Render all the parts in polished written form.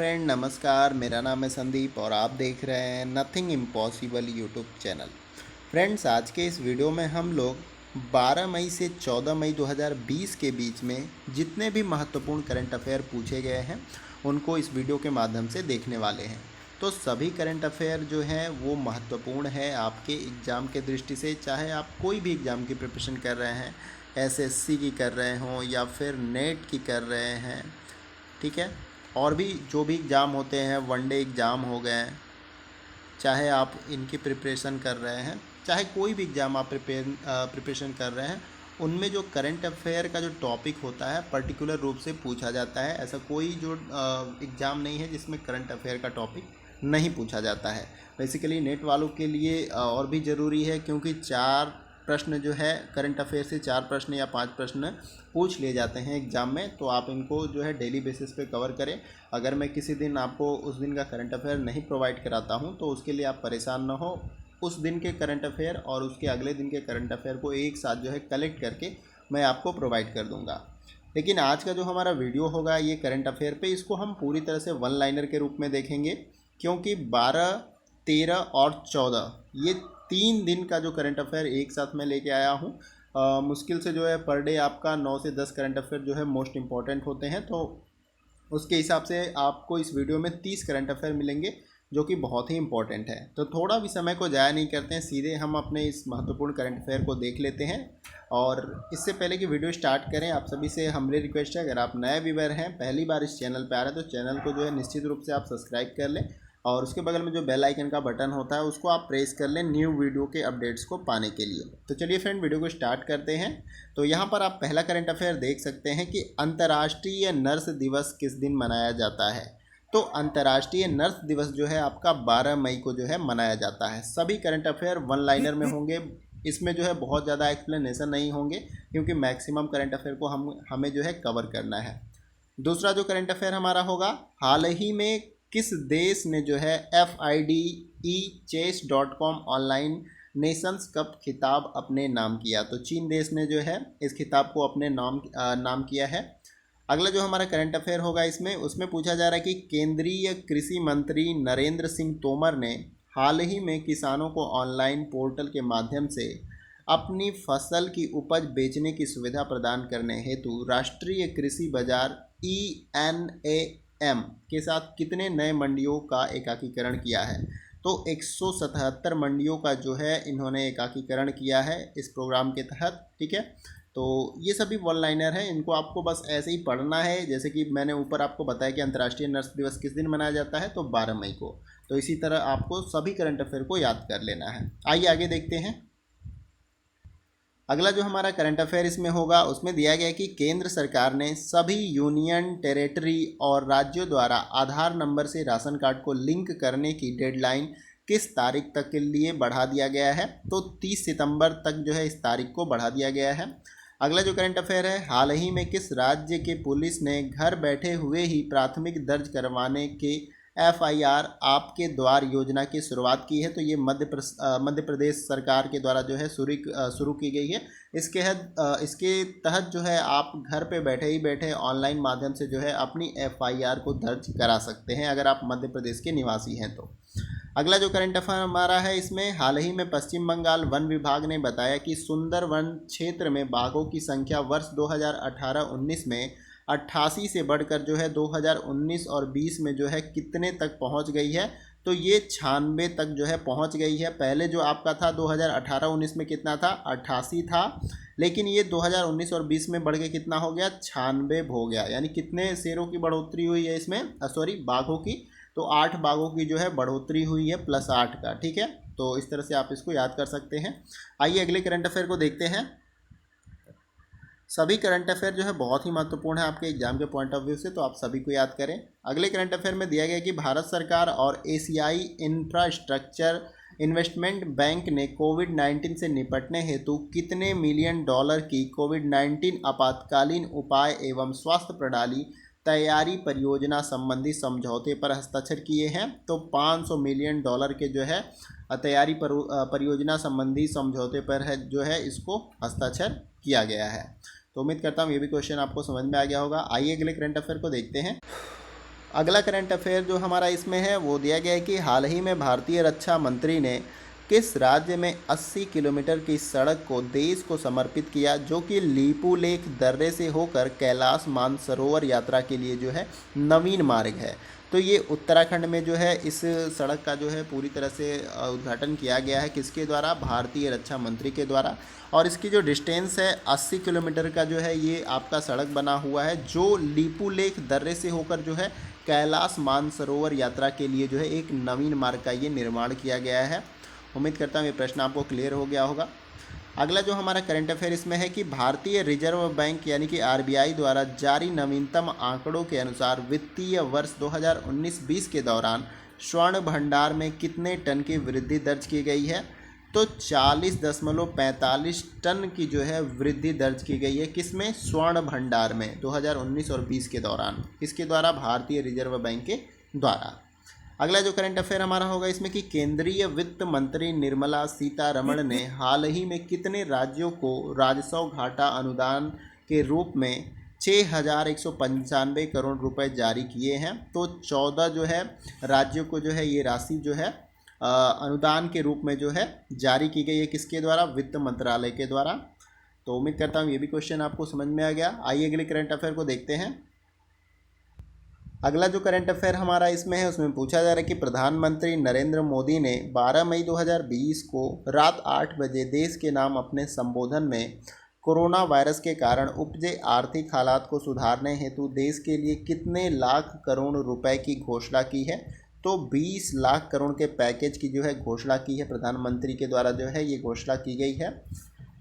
Friend, नमस्कार। मेरा नाम है संदीप और आप देख रहे हैं nothing impossible YouTube channel. Friends, आज के इस वीडियो में हम लोग 12 मई से 14 मई 2020 के बीच में जितने भी महत्वपूर्ण करंट अफेयर पूछे गए हैं उनको इस वीडियो के माध्यम से देखने वाले हैं। तो सभी करंट अफेयर जो हैं वो महत्वपूर्ण है आपके एग्ज़ाम के दृष्टि से। चाहे आप कोई भी एग्ज़ाम की प्रिपरेशन कर रहे हैं, एसएससी की कर रहे हों या फिर नेट की कर रहे हैं, ठीक है, और भी जो भी एग्ज़ाम होते हैं, वनडे एग्ज़ाम हो गए, चाहे आप इनकी प्रिपरेशन कर रहे हैं, चाहे कोई भी एग्ज़ाम आप प्रिपरेशन कर रहे हैं, उनमें जो करंट अफेयर का जो टॉपिक होता है पर्टिकुलर रूप से पूछा जाता है। ऐसा कोई जो एग्ज़ाम नहीं है जिसमें करंट अफेयर का टॉपिक नहीं पूछा जाता है। बेसिकली नेट वालों के लिए और भी ज़रूरी है, क्योंकि 4 प्रश्न जो है करंट अफेयर से 4 प्रश्न या 5 प्रश्न पूछ लिए जाते हैं एग्ज़ाम में। तो आप इनको जो है डेली बेसिस पे कवर करें। अगर मैं किसी दिन आपको उस दिन का करंट अफेयर नहीं प्रोवाइड कराता हूं तो उसके लिए आप परेशान ना हो। उस दिन के करंट अफेयर और उसके अगले दिन के करंट अफेयर को एक साथ जो है कलेक्ट करके मैं आपको प्रोवाइड कर दूँगा। लेकिन आज का जो हमारा वीडियो होगा ये करंट अफेयर पे, इसको हम पूरी तरह से वन लाइनर के रूप में देखेंगे, क्योंकि 12, 13 और 14 ये 3 दिन का जो करंट अफेयर एक साथ मैं लेके आया हूँ। मुश्किल से जो है पर डे आपका 9 से 10 करंट अफेयर जो है मोस्ट इम्पॉर्टेंट होते हैं। तो उसके हिसाब से आपको इस वीडियो में 30 करंट अफेयर मिलेंगे जो कि बहुत ही इंपॉर्टेंट है। तो थोड़ा भी समय को ज़ाया नहीं करते हैं, सीधे हम अपने इस महत्वपूर्ण करंट अफेयर को देख लेते हैं। और इससे पहले कि वीडियो स्टार्ट करें, आप सभी से हमारी रिक्वेस्ट है, अगर आप नए व्यूअर हैं, पहली बार इस चैनल पर आ रहे हैं, तो चैनल को जो है निश्चित रूप से आप सब्सक्राइब कर लें और उसके बगल में जो बेल आइकन का बटन होता है उसको आप प्रेस कर लें न्यू वीडियो के अपडेट्स को पाने के लिए। तो चलिए फ्रेंड, वीडियो को स्टार्ट करते हैं। तो यहाँ पर आप पहला करंट अफेयर देख सकते हैं कि अंतर्राष्ट्रीय नर्स दिवस किस दिन मनाया जाता है। तो अंतर्राष्ट्रीय नर्स दिवस जो है आपका 12 मई को जो है मनाया जाता है। सभी करंट अफेयर वन लाइनर में होंगे, इसमें जो है बहुत ज़्यादा एक्सप्लेनेशन नहीं होंगे, क्योंकि मैक्सिमम करंट अफेयर को हमें जो है कवर करना है। दूसरा जो करंट अफेयर हमारा होगा, हाल ही में किस देश ने जो है FIDE-Chess.com ऑनलाइन नेशंस कप खिताब अपने नाम किया। तो चीन देश ने जो है इस खिताब को अपने नाम किया है। अगला जो हमारा करंट अफेयर होगा उसमें पूछा जा रहा है कि केंद्रीय कृषि मंत्री नरेंद्र सिंह तोमर ने हाल ही में किसानों को ऑनलाइन पोर्टल के माध्यम से अपनी फसल की उपज बेचने की सुविधा प्रदान करने हेतु राष्ट्रीय कृषि बाजार ENAM के साथ कितने नए मंडियों का एकीकरण किया है। तो 177 मंडियों का जो है इन्होंने एकीकरण किया है इस प्रोग्राम के तहत, ठीक है। तो ये सभी वन लाइनर हैं, इनको आपको बस ऐसे ही पढ़ना है। जैसे कि मैंने ऊपर आपको बताया कि अंतर्राष्ट्रीय नर्स दिवस किस दिन मनाया जाता है, तो 12 मई को। तो इसी तरह आपको सभी करंट अफेयर को याद कर लेना है। आइए आगे देखते हैं। अगला जो हमारा करंट अफेयर इसमें होगा उसमें दिया गया है कि केंद्र सरकार ने सभी यूनियन टेरिटरी और राज्यों द्वारा आधार नंबर से राशन कार्ड को लिंक करने की डेडलाइन किस तारीख तक के लिए बढ़ा दिया गया है। तो 30 सितंबर तक जो है इस तारीख को बढ़ा दिया गया है। अगला जो करंट अफेयर है, हाल ही में किस राज्य के पुलिस ने घर बैठे हुए ही प्राथमिक दर्ज करवाने के FIR आपके द्वार योजना की शुरुआत की है। तो ये मध्य प्रदेश सरकार के द्वारा जो है शुरू की गई है। इसके तहत जो है आप घर पे बैठे ही बैठे ऑनलाइन माध्यम से जो है अपनी FIR को दर्ज करा सकते हैं, अगर आप मध्य प्रदेश के निवासी हैं तो। अगला जो करंट अफेयर हमारा है इसमें, हाल ही में पश्चिम बंगाल वन विभाग ने बताया कि सुंदर वन क्षेत्र में बाघों की संख्या वर्ष 2018-19 में 88 से बढ़कर जो है 2019 और 20 में जो है कितने तक पहुंच गई है। तो ये 96 तक जो है पहुंच गई है। पहले जो आपका था 2018-19 में कितना था, 88 था, लेकिन ये 2019 और 20 में बढ़ के कितना हो गया, 96 हो गया। यानी कितने शेरों की बढ़ोतरी हुई है इसमें, बाघों की। तो 8 बाघों की जो है बढ़ोतरी हुई है +8 का, ठीक है। तो इस तरह से आप इसको याद कर सकते हैं। आइए अगले करंट अफेयर को देखते हैं। सभी करंट अफेयर जो है बहुत ही महत्वपूर्ण है आपके एग्जाम के पॉइंट ऑफ व्यू से, तो आप सभी को याद करें। अगले करंट अफेयर में दिया गया कि भारत सरकार और एशियाई इंफ्रास्ट्रक्चर इन्वेस्टमेंट बैंक ने कोविड-19 से निपटने हेतु कितने मिलियन डॉलर की कोविड-19 आपातकालीन उपाय एवं स्वास्थ्य प्रणाली तैयारी परियोजना संबंधी समझौते पर हस्ताक्षर किए हैं। तो 500 मिलियन डॉलर के जो है तैयारी परियोजना संबंधी समझौते पर है जो है इसको हस्ताक्षर किया गया है। तो उम्मीद करता हूँ ये भी क्वेश्चन आपको समझ में आ गया होगा। आइए अगले करंट अफेयर को देखते हैं। अगला करंट अफेयर जो हमारा इसमें है वो दिया गया है कि हाल ही में भारतीय रक्षा मंत्री ने किस राज्य में 80 किलोमीटर की सड़क को देश को समर्पित किया, जो कि लीपुलेख दर्रे से होकर कैलाश मानसरोवर यात्रा के लिए जो है नवीन मार्ग है। तो ये उत्तराखंड में जो है इस सड़क का जो है पूरी तरह से उद्घाटन किया गया है, किसके द्वारा? भारतीय रक्षा मंत्री के द्वारा। और इसकी जो डिस्टेंस है 80 किलोमीटर का जो है ये आपका सड़क बना हुआ है, जो लीपुलेख दर्रे से होकर जो है कैलाश मानसरोवर यात्रा के लिए जो है एक नवीन मार्ग का ये निर्माण किया गया है। उम्मीद करता हूँ ये प्रश्न आपको क्लियर हो गया होगा। अगला जो हमारा करंट अफेयर इसमें है कि भारतीय रिजर्व बैंक यानी कि आरबीआई द्वारा जारी नवीनतम आंकड़ों के अनुसार वित्तीय वर्ष 2019-20 के दौरान स्वर्ण भंडार में कितने टन की वृद्धि दर्ज की गई है? तो 40.45 टन की जो है वृद्धि दर्ज की गई है। किसमें? स्वर्ण भंडार में 2019 और 20 के दौरान। इसके द्वारा भारतीय रिजर्व बैंक के द्वारा। अगला जो करंट अफेयर हमारा होगा इसमें कि केंद्रीय वित्त मंत्री निर्मला सीतारमण ने हाल ही में कितने राज्यों को राजस्व घाटा अनुदान के रूप में 6,195 करोड़ रुपए जारी किए हैं? तो 14 जो है राज्यों को जो है ये राशि जो है अनुदान के रूप में जो है जारी की गई है। किसके द्वारा? वित्त मंत्रालय के द्वारा। तो उम्मीद करता हूँ ये भी क्वेश्चन आपको समझ में आ गया। आइए अगले करंट अफेयर को देखते हैं। अगला जो करंट अफेयर हमारा इसमें है उसमें पूछा जा रहा है कि प्रधानमंत्री नरेंद्र मोदी ने 12 मई 2020 को रात 8 बजे देश के नाम अपने संबोधन में कोरोना वायरस के कारण उपजे आर्थिक हालात को सुधारने हेतु देश के लिए कितने लाख करोड़ रुपए की घोषणा की है? तो 20 लाख करोड़ के पैकेज की जो है घोषणा की है, प्रधानमंत्री के द्वारा जो है ये घोषणा की गई है।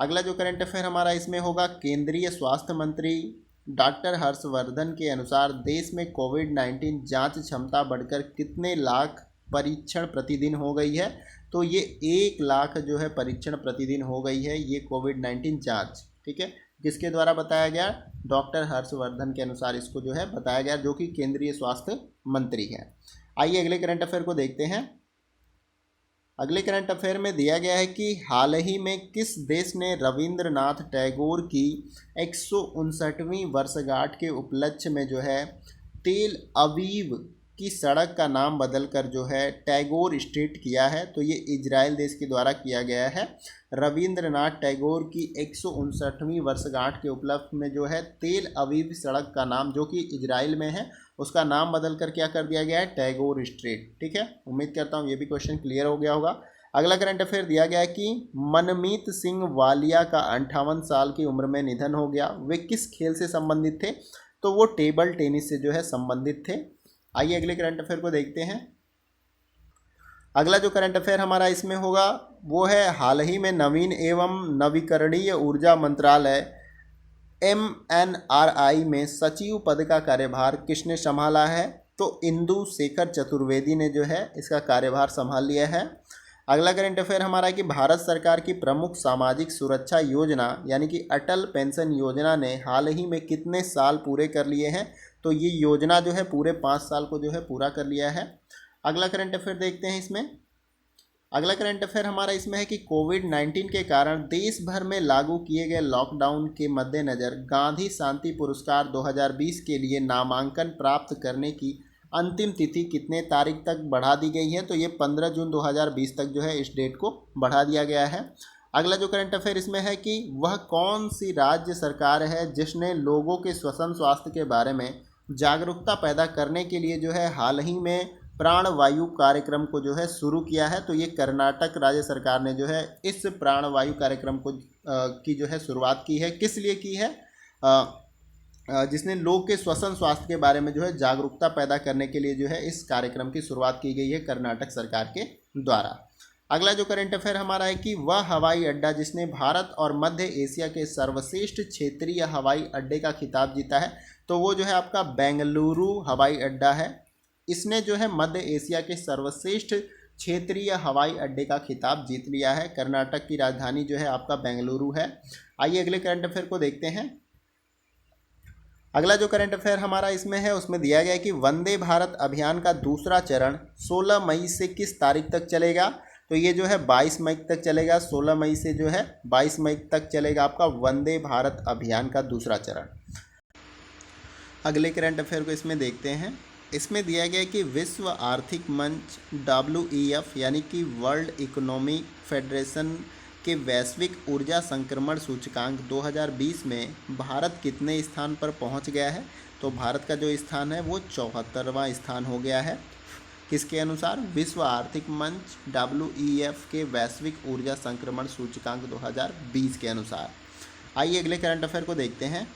अगला जो करंट अफेयर हमारा इसमें होगा, केंद्रीय स्वास्थ्य मंत्री डॉक्टर हर्षवर्धन के अनुसार देश में कोविड-19 जांच क्षमता बढ़कर कितने लाख परीक्षण प्रतिदिन हो गई है? तो ये 1 लाख जो है परीक्षण प्रतिदिन हो गई है ये कोविड-19 जांच। ठीक है, किसके द्वारा बताया गया? डॉक्टर हर्षवर्धन के अनुसार इसको जो है बताया गया, जो कि केंद्रीय स्वास्थ्य मंत्री हैं। आइए अगले करंट अफेयर को देखते हैं। अगले करंट अफेयर में दिया गया है कि हाल ही में किस देश ने रविंद्रनाथ टैगोर की 159वीं वर्षगांठ के उपलक्ष्य में जो है तेल अवीव की सड़क का नाम बदलकर जो है टैगोर स्ट्रीट किया है? तो ये इजराइल देश के द्वारा किया गया है। रविंद्रनाथ टैगोर की 159वीं वर्षगांठ के उपलक्ष्य में जो है तेल अवीव सड़क का नाम, जो कि इजराइल में है, उसका नाम बदलकर क्या कर दिया गया है? टैगोर स्ट्रीट। ठीक है, उम्मीद करता हूँ ये भी क्वेश्चन क्लियर हो गया होगा। अगला करंट अफेयर दिया गया है कि मनमीत सिंह वालिया का 58 साल की उम्र में निधन हो गया। वे किस खेल से संबंधित थे? तो वो टेबल टेनिस से जो है संबंधित थे। आइए अगले करंट अफेयर को देखते हैं। अगला जो करंट अफेयर हमारा इसमें होगा वो है, हाल ही में नवीन एवं नवीकरणीय ऊर्जा मंत्रालय MNRI में सचिव पद का कार्यभार किसने संभाला है? तो इंदु शेखर चतुर्वेदी ने जो है इसका कार्यभार संभाल लिया है। अगला करंट अफेयर हमारा है कि भारत सरकार की प्रमुख सामाजिक सुरक्षा योजना यानी कि अटल पेंशन योजना ने हाल ही में कितने साल पूरे कर लिए हैं? तो ये योजना जो है पूरे 5 साल को जो है पूरा कर लिया है। अगला करंट अफेयर देखते हैं इसमें। अगला करंट अफेयर हमारा इसमें है कि कोविड-19 के कारण देश भर में लागू किए गए लॉकडाउन के मद्देनज़र गांधी शांति पुरस्कार 2020 के लिए नामांकन प्राप्त करने की अंतिम तिथि कितने तारीख तक बढ़ा दी गई है? तो ये 15 जून 2020 तक जो है इस डेट को बढ़ा दिया गया है। अगला जो करंट अफेयर इसमें है कि वह कौन सी राज्य सरकार है जिसने लोगों के श्वसन स्वास्थ्य के बारे में जागरूकता पैदा करने के लिए जो है हाल ही में प्राणवायु कार्यक्रम को जो है शुरू किया है? तो ये कर्नाटक राज्य सरकार ने जो है इस प्राणवायु कार्यक्रम को की जो है शुरुआत की है। किस लिए की है? जिसने लोग के श्वसन स्वास्थ्य के बारे में जो है जागरूकता पैदा करने के लिए जो है इस कार्यक्रम की शुरुआत की गई है कर्नाटक सरकार के द्वारा। अगला जो करंट अफेयर हमारा है कि वह हवाई अड्डा जिसने भारत और मध्य एशिया के सर्वश्रेष्ठ क्षेत्रीय हवाई अड्डे का खिताब जीता है, तो वो जो है आपका बेंगलुरु हवाई अड्डा है। इसने जो है मध्य एशिया के सर्वश्रेष्ठ क्षेत्रीय हवाई अड्डे का खिताब जीत लिया है। कर्नाटक की राजधानी जो है आपका बेंगलुरु है। आइए अगले करंट अफेयर को देखते हैं। अगला जो करंट अफेयर हमारा इसमें है उसमें दिया गया है कि वंदे भारत अभियान का दूसरा चरण 16 मई से किस तारीख तक चलेगा? तो ये जो है 22 मई तक चलेगा। 16 मई से जो है 22 मई तक चलेगा आपका वंदे भारत अभियान का दूसरा चरण। अगले करंट अफेयर को इसमें देखते हैं। इसमें दिया गया है कि विश्व आर्थिक मंच WEF यानी कि वर्ल्ड इकोनॉमिक फेडरेशन के वैश्विक ऊर्जा संक्रमण सूचकांक 2020 में भारत कितने स्थान पर पहुंच गया है। तो भारत का जो स्थान है वो 74वां स्थान हो गया है। किसके अनुसार? विश्व आर्थिक मंच WEF के वैश्विक ऊर्जा संक्रमण सूचकांक 2020 के अनुसार। आइए अगले करंट अफेयर को देखते हैं।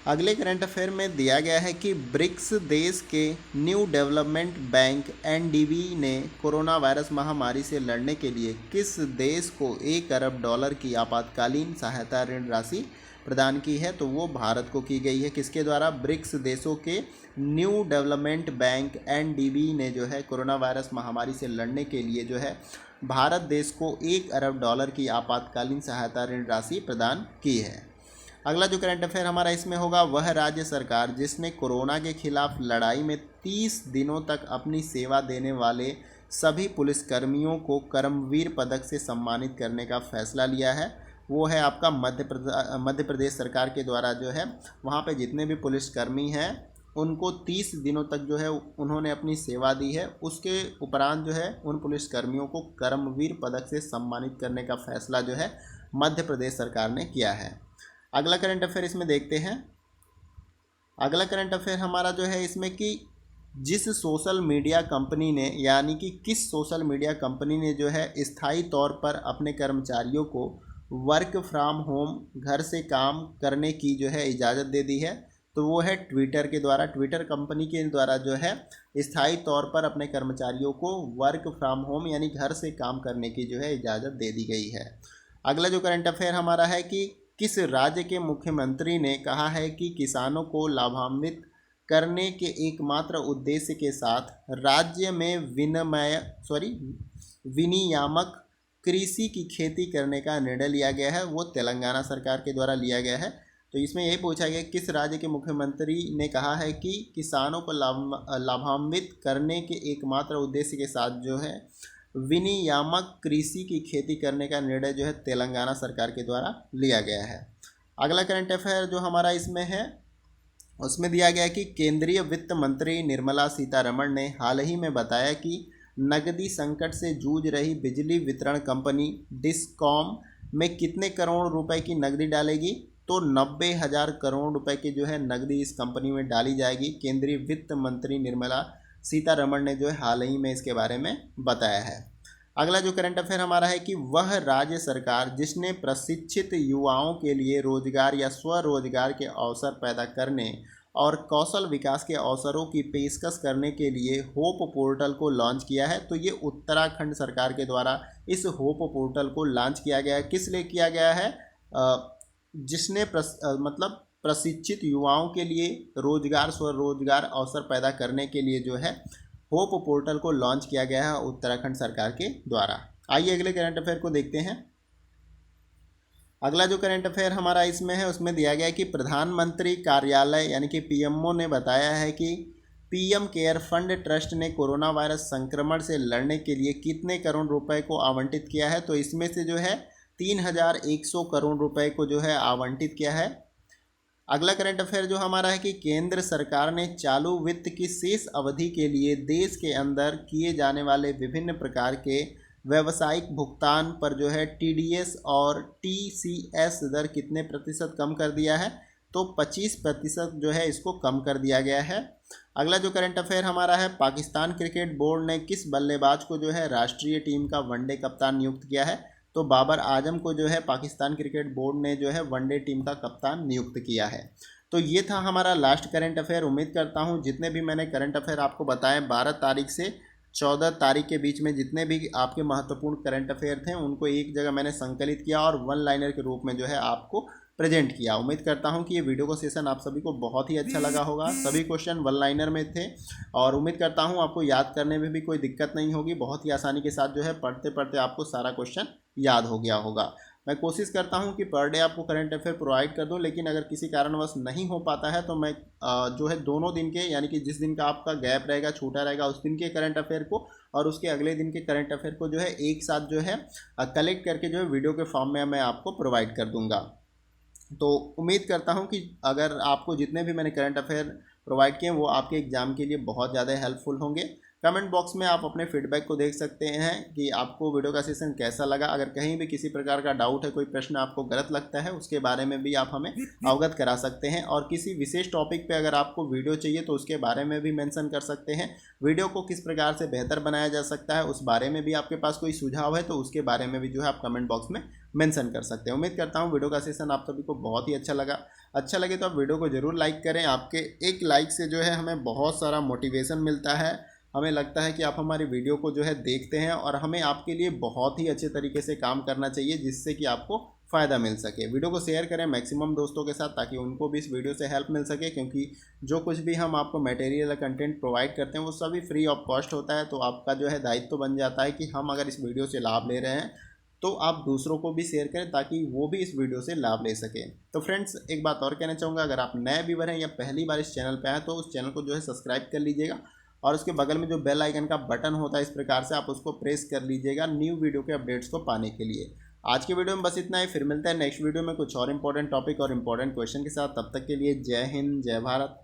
अगले करंट अफेयर में दिया गया है कि ब्रिक्स देश के न्यू डेवलपमेंट बैंक NDB ने कोरोना वायरस महामारी से लड़ने के लिए किस देश को $1 अरब की आपातकालीन सहायता ऋण राशि प्रदान की है। तो वो भारत को की गई है। किसके द्वारा? ब्रिक्स देशों के न्यू डेवलपमेंट बैंक NDB ने जो है कोरोना वायरस महामारी से लड़ने के लिए जो है भारत देश को $1 अरब की आपातकालीन सहायता ऋण राशि प्रदान की है। अगला जो करंट अफेयर हमारा इसमें होगा, वह राज्य सरकार जिसने कोरोना के खिलाफ लड़ाई में 30 दिनों तक अपनी सेवा देने वाले सभी पुलिसकर्मियों को कर्मवीर पदक से सम्मानित करने का फैसला लिया है, वो है आपका मध्य प्रदेश सरकार के द्वारा जो है वहाँ पे जितने भी पुलिसकर्मी हैं उनको 30 दिनों तक जो है उन्होंने अपनी सेवा दी है। उसके उपरांत जो है उन पुलिसकर्मियों को कर्मवीर पदक से सम्मानित करने का फैसला जो है मध्य प्रदेश सरकार ने किया है। अगला करंट अफेयर इसमें देखते हैं। अगला करंट अफेयर हमारा जो है इसमें कि जिस सोशल मीडिया कंपनी ने यानी कि किस सोशल मीडिया कंपनी ने जो है स्थायी तौर पर अपने कर्मचारियों को वर्क फ्रॉम होम घर से काम करने की जो है इजाज़त दे दी है। तो वो है ट्विटर के द्वारा। ट्विटर कंपनी के द्वारा जो है स्थायी तौर पर अपने कर्मचारियों को वर्क फ्रॉम होम यानी घर से काम करने की जो है इजाज़त दे दी गई है। अगला जो करंट अफेयर हमारा है कि किस राज्य के मुख्यमंत्री ने कहा है कि किसानों को लाभान्वित करने के एकमात्र उद्देश्य के साथ राज्य में विनियामक कृषि की खेती करने का निर्णय लिया गया है। वो तेलंगाना सरकार के द्वारा लिया गया है। तो इसमें यही पूछा गया किस राज्य के मुख्यमंत्री ने कहा है कि किसानों को लाभान्वित करने के एकमात्र उद्देश्य के साथ जो है विनियामक कृषि की खेती करने का निर्णय जो है तेलंगाना सरकार के द्वारा लिया गया है। अगला करंट अफेयर जो हमारा इसमें है उसमें दिया गया है कि केंद्रीय वित्त मंत्री निर्मला सीतारमण ने हाल ही में बताया कि नकदी संकट से जूझ रही बिजली वितरण कंपनी डिस्कॉम में कितने करोड़ रुपए की नकदी डालेगी। तो 90,000 करोड़ रुपए की जो है नकदी इस कंपनी में डाली जाएगी। केंद्रीय वित्त मंत्री निर्मला सीतारमण ने जो है हाल ही में इसके बारे में बताया है। अगला जो करंट अफेयर हमारा है कि वह राज्य सरकार जिसने प्रशिक्षित युवाओं के लिए रोजगार या स्वरोजगार के अवसर पैदा करने और कौशल विकास के अवसरों की पेशकश करने के लिए होप पोर्टल को लॉन्च किया है। तो ये उत्तराखंड सरकार के द्वारा इस होप पोर्टल को लॉन्च किया गया है। किस लिए किया गया है? जिसने प्रशिक्षित युवाओं के लिए रोजगार स्वरोजगार अवसर पैदा करने के लिए जो है होप पोर्टल को लॉन्च किया गया है उत्तराखंड सरकार के द्वारा। आइए अगले करंट अफेयर को देखते हैं। अगला जो करंट अफेयर हमारा इसमें है उसमें दिया गया है कि प्रधानमंत्री कार्यालय यानी कि PMO ने बताया है कि PM केयर फंड ट्रस्ट ने कोरोना वायरस संक्रमण से लड़ने के लिए कितने करोड़ रुपए को आवंटित किया है। तो इसमें से जो है 3,100 करोड़ रुपए को जो है आवंटित किया है। अगला करंट अफेयर जो हमारा है कि केंद्र सरकार ने चालू वित्त की शेष अवधि के लिए देश के अंदर किए जाने वाले विभिन्न प्रकार के व्यावसायिक भुगतान पर जो है TDS और TCS दर कितने प्रतिशत कम कर दिया है। तो 25% जो है इसको कम कर दिया गया है। अगला जो करंट अफेयर हमारा है, पाकिस्तान क्रिकेट बोर्ड ने किस बल्लेबाज को जो है राष्ट्रीय टीम का वनडे कप्तान नियुक्त किया है। तो बाबर आजम को जो है पाकिस्तान क्रिकेट बोर्ड ने जो है वनडे टीम का कप्तान नियुक्त किया है। तो ये था हमारा लास्ट करंट अफेयर। उम्मीद करता हूँ जितने भी मैंने करंट अफेयर आपको बताए 12 तारीख से 14 तारीख के बीच में जितने भी आपके महत्वपूर्ण करंट अफेयर थे उनको एक जगह मैंने संकलित किया और वन लाइनर के रूप में जो है आपको प्रेजेंट किया। उम्मीद करता हूं कि ये वीडियो का सेशन आप सभी को बहुत ही अच्छा लगा होगा। सभी क्वेश्चन वन लाइनर में थे और उम्मीद करता हूं आपको याद करने में भी कोई दिक्कत नहीं होगी। बहुत ही आसानी के साथ जो है पढ़ते पढ़ते आपको सारा क्वेश्चन याद हो गया होगा। मैं कोशिश करता हूं कि पर डे आपको करंट अफेयर प्रोवाइड कर दूं, लेकिन अगर किसी कारणवश नहीं हो पाता है तो मैं जो है दोनों दिन के यानी कि जिस दिन का आपका गैप रहेगा छूटा रहेगा उस दिन के करंट अफेयर को और उसके अगले दिन के करंट अफेयर को जो है एक साथ जो है कलेक्ट करके जो है वीडियो के फॉर्म में मैं आपको प्रोवाइड कर दूँगा। तो उम्मीद करता हूं कि अगर आपको जितने भी मैंने करंट अफेयर प्रोवाइड किए हैं वो आपके एग्ज़ाम के लिए बहुत ज़्यादा हेल्पफुल होंगे। कमेंट बॉक्स में आप अपने फीडबैक को देख सकते हैं कि आपको वीडियो का सेशन कैसा लगा। अगर कहीं भी किसी प्रकार का डाउट है, कोई प्रश्न आपको गलत लगता है, उसके बारे में भी आप हमें अवगत करा सकते हैं। और किसी विशेष टॉपिक पे अगर आपको वीडियो चाहिए तो उसके बारे में भी मेंशन कर सकते हैं। वीडियो को किस प्रकार से बेहतर बनाया जा सकता है उस बारे में भी आपके पास कोई सुझाव है तो उसके बारे में भी जो है आप कमेंट बॉक्स में मेंशन कर सकते हैं। उम्मीद करता हूँ वीडियो का सेशन आप सभी को बहुत ही अच्छा लगा। अच्छा लगे तो आप वीडियो को ज़रूर लाइक करें। आपके एक लाइक से जो है हमें बहुत सारा मोटिवेशन मिलता है। हमें लगता है कि आप हमारी वीडियो को जो है देखते हैं और हमें आपके लिए बहुत ही अच्छे तरीके से काम करना चाहिए जिससे कि आपको फ़ायदा मिल सके। वीडियो को शेयर करें मैक्सिमम दोस्तों के साथ ताकि उनको भी इस वीडियो से हेल्प मिल सके, क्योंकि जो कुछ भी हम आपको मटेरियल या कंटेंट प्रोवाइड करते हैं वो सभी फ्री ऑफ कॉस्ट होता है। तो आपका जो है दायित्व तो बन जाता है कि हम अगर इस वीडियो से लाभ ले रहे हैं तो आप दूसरों को भी शेयर करें ताकि वो भी इस वीडियो से लाभ ले सकें। तो फ्रेंड्स एक बात और कहना चाहूँगा, अगर आप नए व्यूअर हैं या पहली बार इस चैनल पर आए तो उस चैनल को जो है सब्सक्राइब कर लीजिएगा और उसके बगल में जो बेल आइकन का बटन होता है इस प्रकार से आप उसको प्रेस कर लीजिएगा न्यू वीडियो के अपडेट्स को पाने के लिए। आज के वीडियो में बस इतना ही, फिर मिलता है नेक्स्ट वीडियो में कुछ और इंपॉर्टेंट टॉपिक और इंपॉर्टेंट क्वेश्चन के साथ। तब तक के लिए जय हिंद, जय भारत।